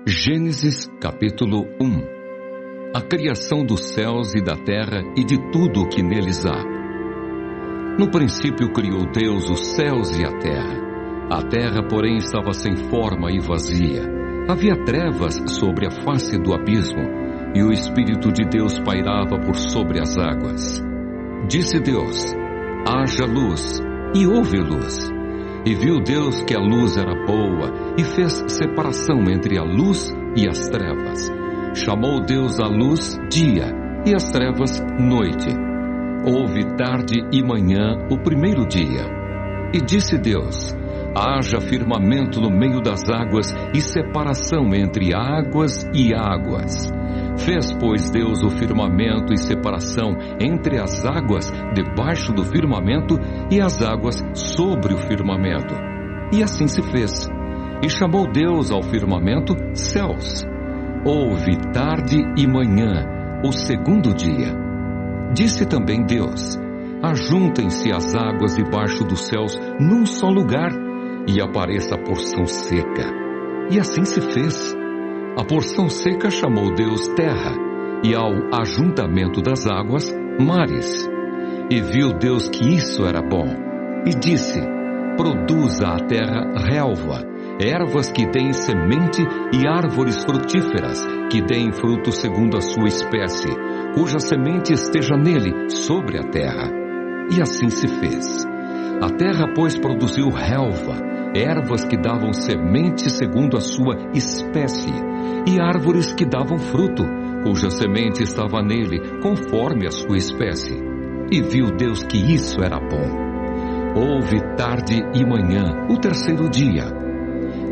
Gênesis capítulo 1. A criação dos céus e da terra e de tudo o que neles há. No princípio criou Deus os céus e a terra. A terra, porém, estava sem forma e vazia. Havia trevas sobre a face do abismo, e o Espírito de Deus pairava por sobre as águas. Disse Deus: haja luz, e houve luz. E viu Deus que a luz era boa, e fez separação entre a luz e as trevas. Chamou Deus a luz dia, e as trevas noite. Houve tarde e manhã o primeiro dia. E disse Deus: haja firmamento no meio das águas, e separação entre águas e águas. Fez, pois, Deus o firmamento e separação entre as águas debaixo do firmamento e as águas sobre o firmamento. E assim se fez. E chamou Deus ao firmamento céus. Houve tarde e manhã, o segundo dia. Disse também Deus: ajuntem-se as águas debaixo dos céus num só lugar, e apareça a porção seca. E assim se fez. A porção seca chamou Deus terra, e ao ajuntamento das águas, mares. E viu Deus que isso era bom. E disse: produza a terra relva, ervas que deem semente e árvores frutíferas, que deem fruto segundo a sua espécie, cuja semente esteja nele, sobre a terra. E assim se fez. A terra, pois, produziu relva, ervas que davam semente segundo a sua espécie, e árvores que davam fruto, cuja semente estava nele, conforme a sua espécie. E viu Deus que isso era bom. Houve tarde e manhã, o terceiro dia.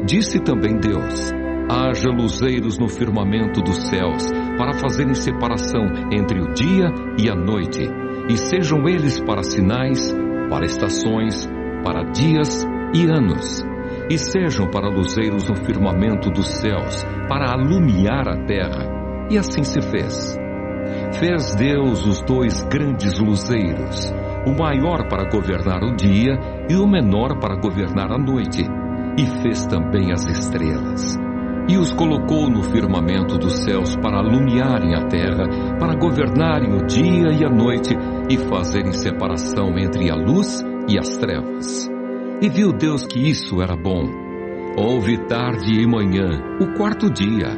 Disse também Deus: haja luzeiros no firmamento dos céus, para fazerem separação entre o dia e a noite, e sejam eles para sinais, para estações, para dias e anos, e sejam para luzeiros no firmamento dos céus, para alumiar a terra. E assim se fez. Fez Deus os dois grandes luzeiros, o maior para governar o dia e o menor para governar a noite, e fez também as estrelas. E os colocou no firmamento dos céus para alumiarem a terra, para governarem o dia e a noite, e fazerem separação entre a luz e as trevas. E viu Deus que isso era bom. Houve tarde e manhã, o quarto dia.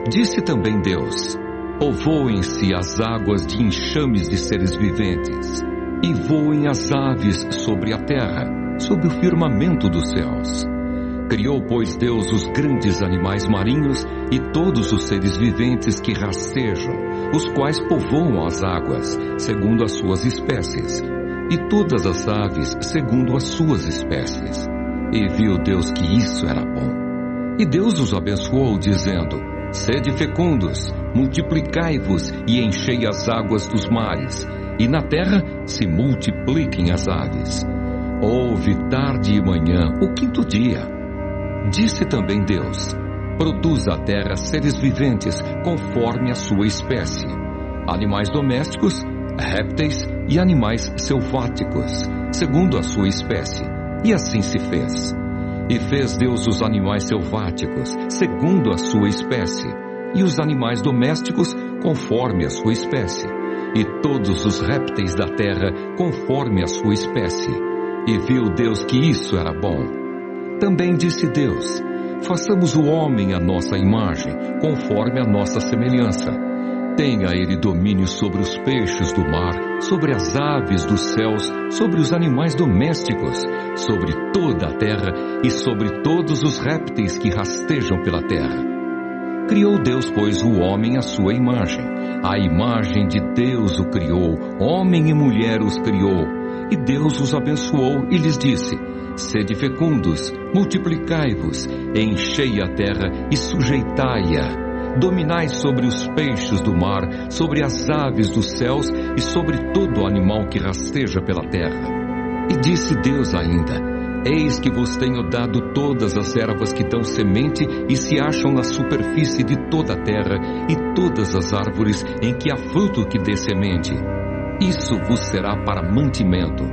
Disse também Deus: povoem-se as águas de enxames de seres viventes, e voem as aves sobre a terra, sob o firmamento dos céus. Criou, pois, Deus os grandes animais marinhos e todos os seres viventes que rastejam, os quais povoam as águas, segundo as suas espécies, e todas as aves segundo as suas espécies. E viu Deus que isso era bom. E Deus os abençoou, dizendo: sede fecundos, multiplicai-vos e enchei as águas dos mares, e na terra se multipliquem as aves. Houve tarde e manhã, o quinto dia. Disse também Deus: produza a terra seres viventes conforme a sua espécie, animais domésticos, répteis e animais selváticos, segundo a sua espécie. E assim se fez. E fez Deus os animais selváticos, segundo a sua espécie, e os animais domésticos, conforme a sua espécie, e todos os répteis da terra, conforme a sua espécie. E viu Deus que isso era bom. Também disse Deus: façamos o homem à nossa imagem, conforme a nossa semelhança. Tenha ele domínio sobre os peixes do mar, sobre as aves dos céus, sobre os animais domésticos, sobre toda a terra e sobre todos os répteis que rastejam pela terra. Criou Deus, pois, o homem à sua imagem. A imagem de Deus o criou, homem e mulher os criou. E Deus os abençoou e lhes disse: sede fecundos, multiplicai-vos, enchei a terra e sujeitai-a. Dominai sobre os peixes do mar, sobre as aves dos céus e sobre todo animal que rasteja pela terra. E disse Deus ainda: eis que vos tenho dado todas as ervas que dão semente e se acham na superfície de toda a terra, e todas as árvores em que há fruto que dê semente. Isso vos será para mantimento.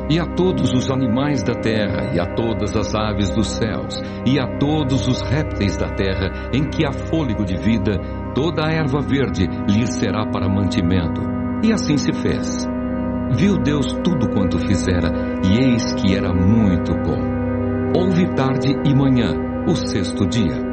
E a todos os animais da terra, e a todas as aves dos céus, e a todos os répteis da terra, em que há fôlego de vida, toda a erva verde lhes será para mantimento. E assim se fez. Viu Deus tudo quanto fizera, e eis que era muito bom. Houve tarde e manhã, o sexto dia.